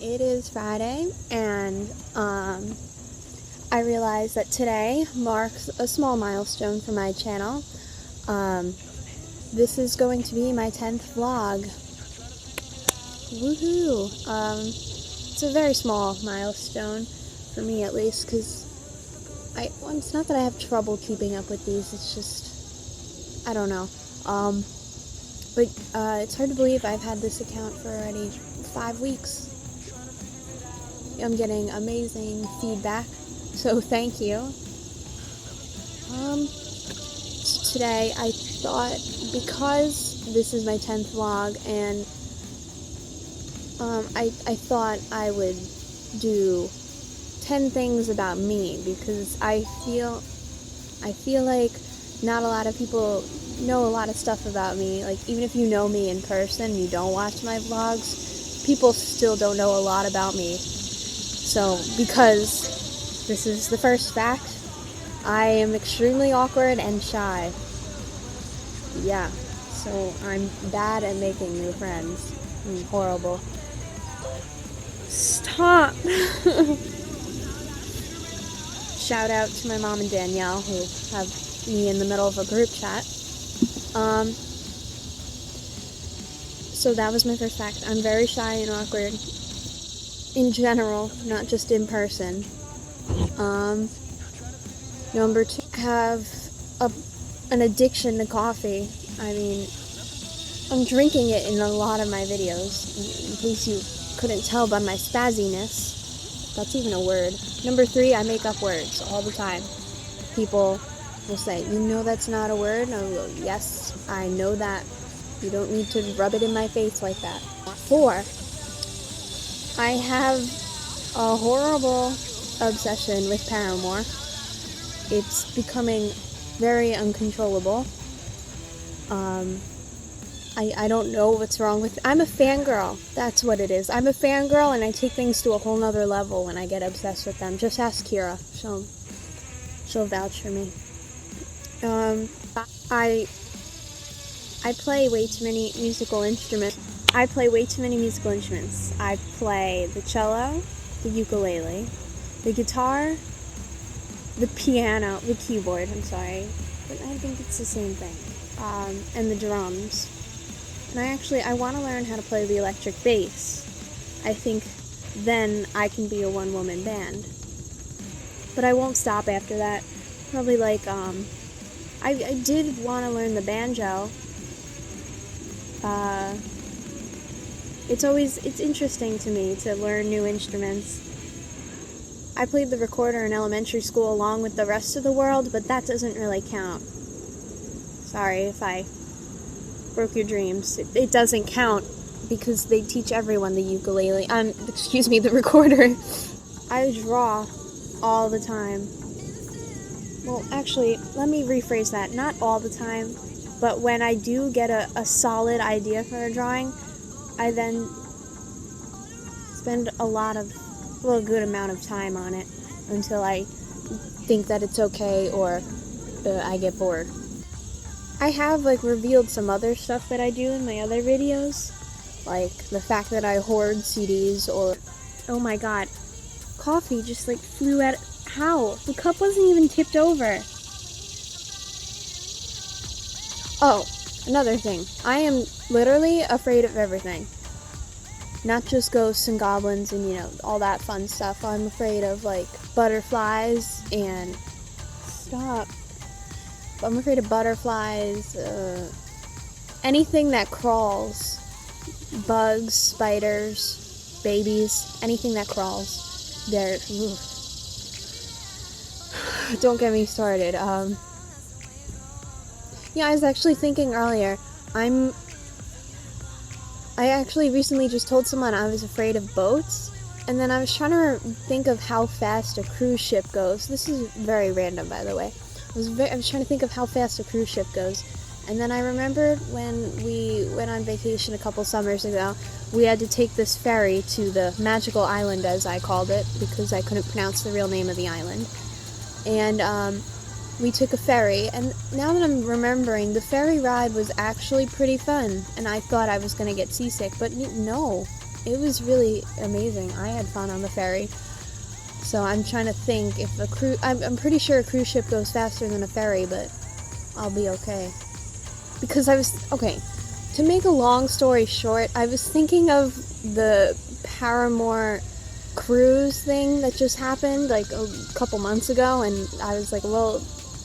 It is Friday, and I realized that today marks a small milestone for my channel. This is going to be my 10th vlog. Woohoo! It's a very small milestone, for me at least, because it's not that I have trouble keeping up with these, it's just, I don't know. But it's hard to believe I've had this account for already 5 weeks. I'm getting amazing feedback, so thank you. So today I thought, because this is my 10th vlog, and I thought I would do 10 things about me, because I feel like not a lot of people know a lot of stuff about me. Like, even if you know me in person, you don't watch my vlogs, people still don't know a lot about me. So, because this is the first fact, I am extremely awkward and shy. Yeah, so I'm bad at making new friends. I'm horrible. Stop! Shout out to my mom and Danielle, who have me in the middle of a group chat. So that was my first fact. I'm very shy and awkward in general, not just in person. Number 2, I have an addiction to coffee. I mean, I'm drinking it in a lot of my videos, in case you couldn't tell by my spazziness. That's even a word. Number 3, I make up words all the time. People will say, "You know that's not a word?" And I'll go, "Yes, I know that. You don't need to rub it in my face like that." 4, I have a horrible obsession with Paramore. It's becoming very uncontrollable. I don't know what's wrong with it. I'm a fangirl. That's what it is. I'm a fangirl, and I take things to a whole nother level when I get obsessed with them. Just ask Kira. She'll vouch for me. I play way too many musical instruments. I play the cello, the ukulele, the guitar, the piano, the keyboard, I'm sorry, but I think it's the same thing, and the drums. And I want to learn how to play the electric bass. I think then I can be a one-woman band. But I won't stop after that. Probably like, I did want to learn the banjo. It's interesting to me to learn new instruments. I played the recorder in elementary school along with the rest of the world, but that doesn't really count. Sorry if I broke your dreams. It doesn't count because they teach everyone the ukulele. The recorder. I draw all the time. Well, actually, let me rephrase that. Not all the time, but when I do get a solid idea for a drawing, I then spend a good amount of time on it until I think that it's okay or I get bored. I have revealed some other stuff that I do in my other videos, like the fact that I hoard CDs, or oh my god, coffee just flew out. How? The cup wasn't even tipped over. Oh, another thing. I am literally afraid of everything. Not just ghosts and goblins and, all that fun stuff. I'm afraid of, butterflies and... Stop. I'm afraid of butterflies, anything that crawls. Bugs, spiders, babies, anything that crawls. Don't get me started. I was actually thinking earlier, I actually recently just told someone I was afraid of boats, and then I was trying to think of how fast a cruise ship goes. This is very random, by the way. I was trying to think of how fast a cruise ship goes, and then I remembered when we went on vacation a couple summers ago, we had to take this ferry to the magical island, as I called it, because I couldn't pronounce the real name of the island. And we took a ferry, and now that I'm remembering, the ferry ride was actually pretty fun, and I thought I was going to get seasick, but no. it was really amazing. I had fun on the ferry. So I'm trying to think if a cruise... I'm pretty sure a cruise ship goes faster than a ferry, but I'll be okay. Because okay, to make a long story short, I was thinking of the Paramore cruise thing that just happened like a couple months ago, and I was like, well,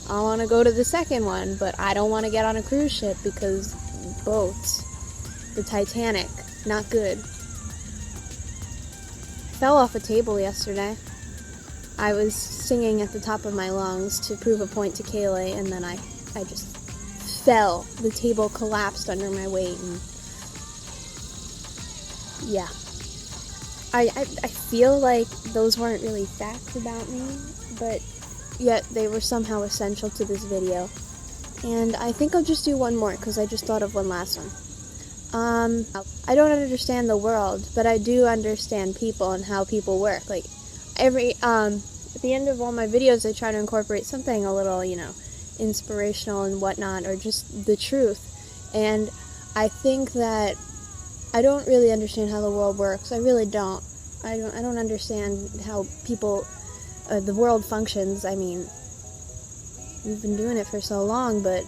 I want to go to the second one, but I don't want to get on a cruise ship because boats. The Titanic, not good. Fell off a table yesterday. I was singing at the top of my lungs to prove a point to Kaylee, and then I just fell. The table collapsed under my weight, and yeah. I feel like those weren't really facts about me, but yet they were somehow essential to this video. And I think I'll just do one more, because I just thought of one last one. I don't understand the world, but I do understand people and how people work. Like, at the end of all my videos, I try to incorporate something a little, inspirational and whatnot, or just the truth. And I think that I don't really understand how the world works. I really don't. I don't understand how people, the world functions. I mean, we've been doing it for so long, but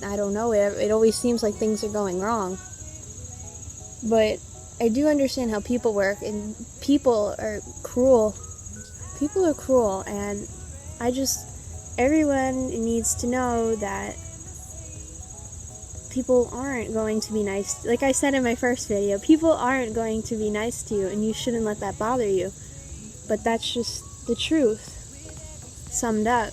I don't know. It always seems like things are going wrong. But I do understand how people work, and people are cruel. People are cruel, and everyone needs to know that people aren't going to be nice. Like I said in my first video, people aren't going to be nice to you, and you shouldn't let that bother you. But that's just the truth, summed up.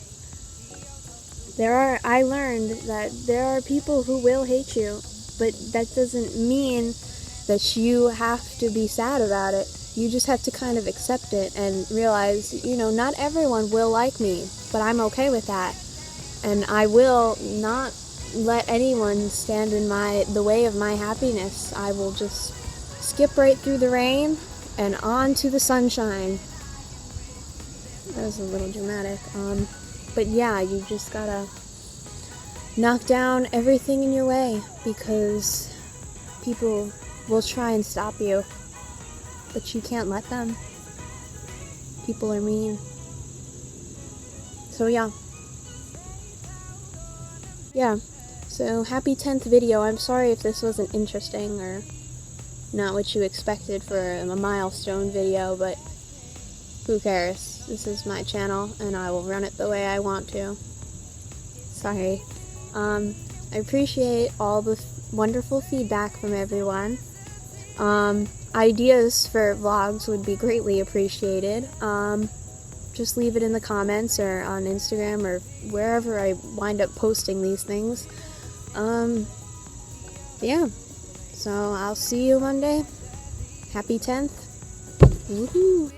I learned that there are people who will hate you, but that doesn't mean that you have to be sad about it. You just have to kind of accept it and realize, not everyone will like me, but I'm okay with that. And I will not let anyone stand in the way of my happiness. I will just skip right through the rain and on to the sunshine. That was a little dramatic. But yeah, you just gotta knock down everything in your way, because people will try and stop you, but you can't let them. People are mean. So yeah. So happy 10th video. I'm sorry if this wasn't interesting or not what you expected for a milestone video, but who cares? This is my channel, and I will run it the way I want to. Sorry. I appreciate all the wonderful feedback from everyone. Ideas for vlogs would be greatly appreciated. Just leave it in the comments or on Instagram or wherever I wind up posting these things. Yeah. So I'll see you Monday. Happy 10th. Woohoo!